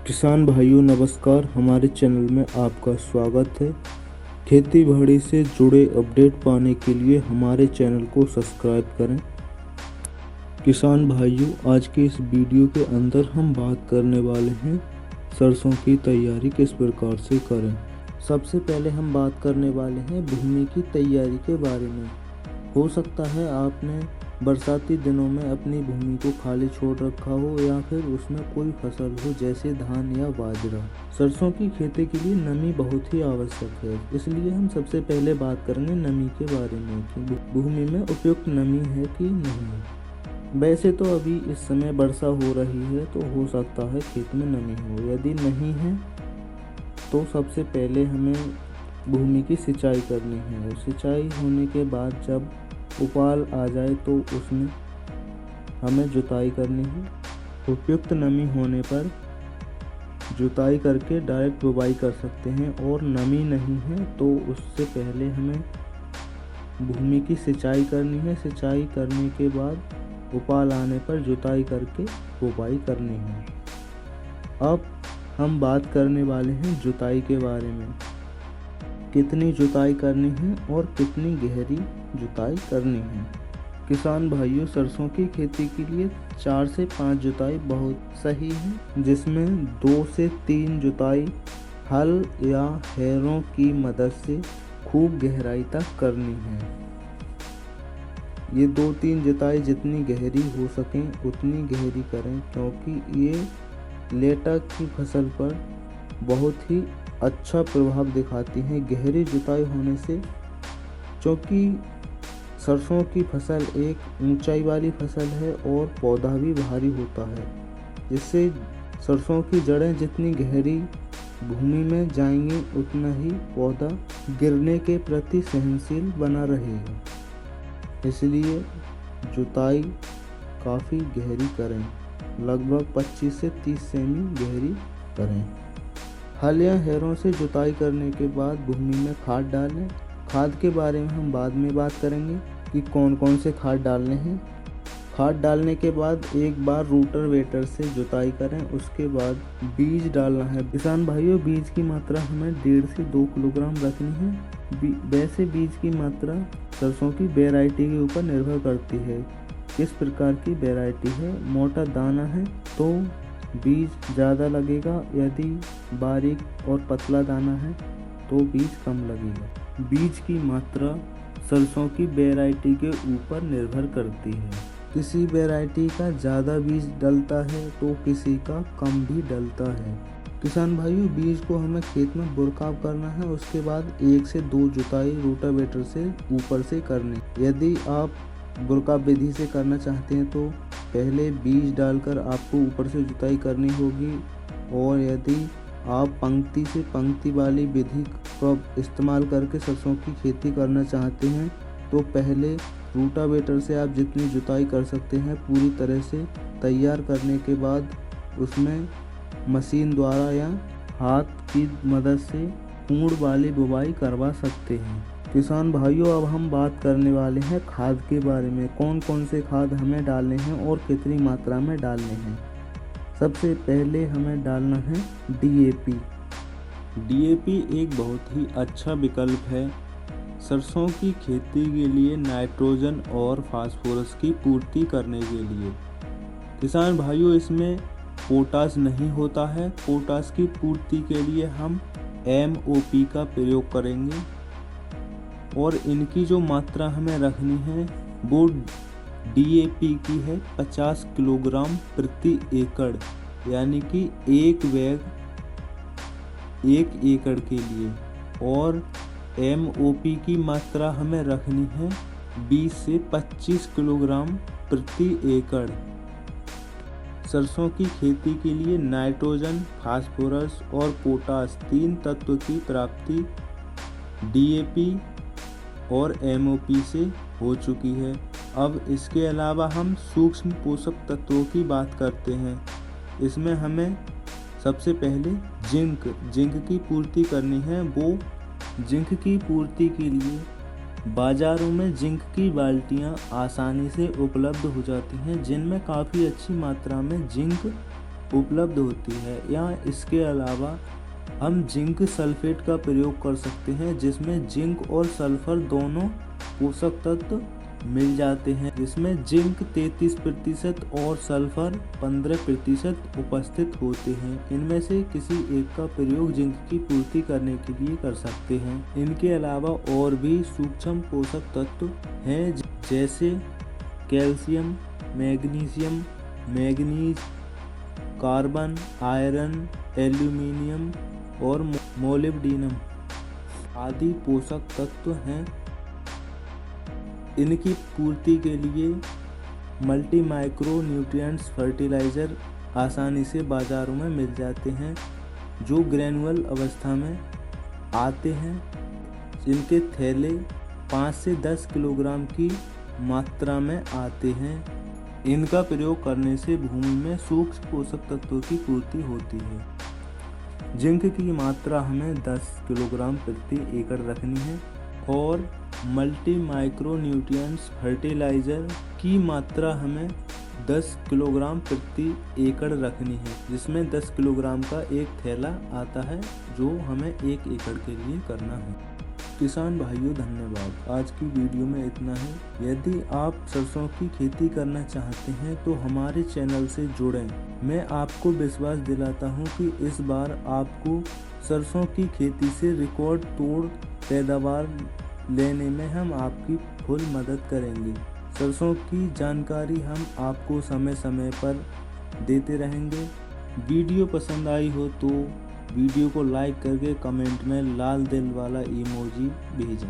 किसान भाइयों नमस्कार, हमारे चैनल में आपका स्वागत है। खेती बाड़ी से जुड़े अपडेट पाने के लिए हमारे चैनल को सब्सक्राइब करें। किसान भाइयों, आज के इस वीडियो के अंदर हम बात करने वाले हैं सरसों की तैयारी किस प्रकार से करें। सबसे पहले हम बात करने वाले हैं भूमि की तैयारी के बारे में। हो सकता है आपने बरसाती दिनों में अपनी भूमि को खाली छोड़ रखा हो या फिर उसमें कोई फसल हो जैसे धान या बाजरा। सरसों की खेती के लिए नमी बहुत ही आवश्यक है, इसलिए हम सबसे पहले बात करेंगे नमी के बारे में कि भूमि में उपयुक्त नमी है कि नहीं। वैसे तो अभी इस समय वर्षा हो रही है तो हो सकता है खेत में नमी हो। यदि नहीं है तो सबसे पहले हमें भूमि की सिंचाई करनी है। सिंचाई होने के बाद जब उपाल आ जाए तो उसमें हमें जुताई करनी है। उपयुक्त नमी होने पर जुताई करके डायरेक्ट बुवाई कर सकते हैं, और नमी नहीं है तो उससे पहले हमें भूमि की सिंचाई करनी है। सिंचाई करने के बाद उपाल आने पर जुताई करके बुवाई करनी है। अब हम बात करने वाले हैं जुताई के बारे में। कितनी जुताई करनी है और कितनी गहरी जुताई करनी है। किसान भाइयों, सरसों की खेती के लिए 4 से 5 जुताई बहुत सही है, जिसमें 2 से 3 जुताई हल या हैरों की मदद से खूब गहराई तक करनी है। ये 2-3 जुताई जितनी गहरी हो सकें उतनी गहरी करें, क्योंकि ये लेटक की फसल पर बहुत ही अच्छा प्रभाव दिखाती हैं गहरी जुताई होने से, क्योंकि सरसों की फसल एक ऊंचाई वाली फसल है और पौधा भी भारी होता है। जिससे सरसों की जड़ें जितनी गहरी भूमि में जाएंगी उतना ही पौधा गिरने के प्रति सहनशील बना रहेगा। इसलिए जुताई काफ़ी गहरी करें, लगभग 25 से 30 सेमी गहरी करें। हल या हैरों से जुताई करने के बाद भूमि में खाद डालें। खाद के बारे में हम बाद में बात करेंगे कि कौन कौन से खाद डालने हैं। खाद डालने के बाद एक बार रोटावेटर से जुताई करें, उसके बाद बीज डालना है। किसान भाइयों, बीज की मात्रा हमें 1.5 से 2 किलोग्राम रखनी है। वैसे बीज की मात्रा सरसों की वैरायटी के ऊपर निर्भर करती है। किस प्रकार की वैरायटी है, मोटा दाना है तो बीज ज़्यादा लगेगा, यदि बारीक और पतला दाना है तो बीज कम लगेगा। बीज की मात्रा सरसों की वैरायटी के ऊपर निर्भर करती है। किसी वैरायटी का ज़्यादा बीज डलता है तो किसी का कम भी डलता है। किसान भाइयों, बीज को हमें खेत में बुरकाव करना है, उसके बाद 1 से 2 जुताई रोटावेटर से ऊपर से करनी। यदि आप बुरकाव विधि से करना चाहते हैं तो पहले बीज डालकर आपको ऊपर से जुताई करनी होगी, और यदि आप पंक्ति से पंक्ति वाली विधि का इस्तेमाल करके सरसों की खेती करना चाहते हैं तो पहले रोटावेटर से आप जितनी जुताई कर सकते हैं पूरी तरह से तैयार करने के बाद उसमें मशीन द्वारा या हाथ की मदद से पूर्ण वाली बुवाई करवा सकते हैं। किसान भाइयों, अब हम बात करने वाले हैं खाद के बारे में। कौन कौन से खाद हमें डालने हैं और कितनी मात्रा में डालने हैं। सबसे पहले हमें डालना है DAP। DAP एक बहुत ही अच्छा विकल्प है सरसों की खेती के लिए, नाइट्रोजन और फास्फोरस की पूर्ति करने के लिए। किसान भाइयों, इसमें पोटाश नहीं होता है। पोटाश की पूर्ति के लिए हम MOP का प्रयोग करेंगे, और इनकी जो मात्रा हमें रखनी है वो DAP की है 50 किलोग्राम प्रति एकड़, यानी कि 1 बैग 1 एकड़ के लिए। और MOP की मात्रा हमें रखनी है 20 से 25 किलोग्राम प्रति एकड़। सरसों की खेती के लिए नाइट्रोजन, फास्फोरस और पोटाश 3 तत्व की प्राप्ति DAP और MOP से हो चुकी है। अब इसके अलावा हम सूक्ष्म पोषक तत्वों की बात करते हैं। इसमें हमें सबसे पहले जिंक की पूर्ति करनी है। वो जिंक की पूर्ति के लिए बाज़ारों में जिंक की बाल्टियां आसानी से उपलब्ध हो जाती हैं, जिनमें काफ़ी अच्छी मात्रा में जिंक उपलब्ध होती है। या इसके अलावा हम जिंक सल्फेट का प्रयोग कर सकते हैं, जिसमें जिंक और सल्फर दोनों पोषक तत्व मिल जाते हैं, जिसमें जिंक 33% और सल्फर 15% उपस्थित होते हैं। इनमें से किसी एक का प्रयोग जिंक की पूर्ति करने के लिए कर सकते हैं। इनके अलावा और भी सूक्ष्म पोषक तत्व हैं, जैसे calcium, magnesium, manganese, carbon, iron, aluminium और मोलिब्डेनम आदि पोषक तत्व हैं। इनकी पूर्ति के लिए मल्टी माइक्रो न्यूट्रिएंट्स फर्टिलाइज़र आसानी से बाज़ारों में मिल जाते हैं, जो ग्रैनुअल अवस्था में आते हैं। इनके थैले 5 से 10 किलोग्राम की मात्रा में आते हैं। इनका प्रयोग करने से भूमि में सूक्ष्म पोषक तत्वों की पूर्ति होती है। जिंक की मात्रा हमें 10 किलोग्राम प्रति एकड़ रखनी है और मल्टी माइक्रो न्यूट्रिएंट्स फर्टिलाइज़र की मात्रा हमें 10 किलोग्राम प्रति एकड़ रखनी है, जिसमें 10 किलोग्राम का एक थैला आता है, जो हमें 1 एकड़ के लिए करना है। किसान भाइयों, धन्यवाद। आज की वीडियो में इतना है। यदि आप सरसों की खेती करना चाहते हैं तो हमारे चैनल से जुड़ें। मैं आपको विश्वास दिलाता हूं कि इस बार आपको सरसों की खेती से रिकॉर्ड तोड़ पैदावार लेने में हम आपकी फुल मदद करेंगे। सरसों की जानकारी हम आपको समय समय पर देते रहेंगे। वीडियो पसंद आई हो तो वीडियो को लाइक करके कमेंट में लाल दिल वाला इमोजी भेजें।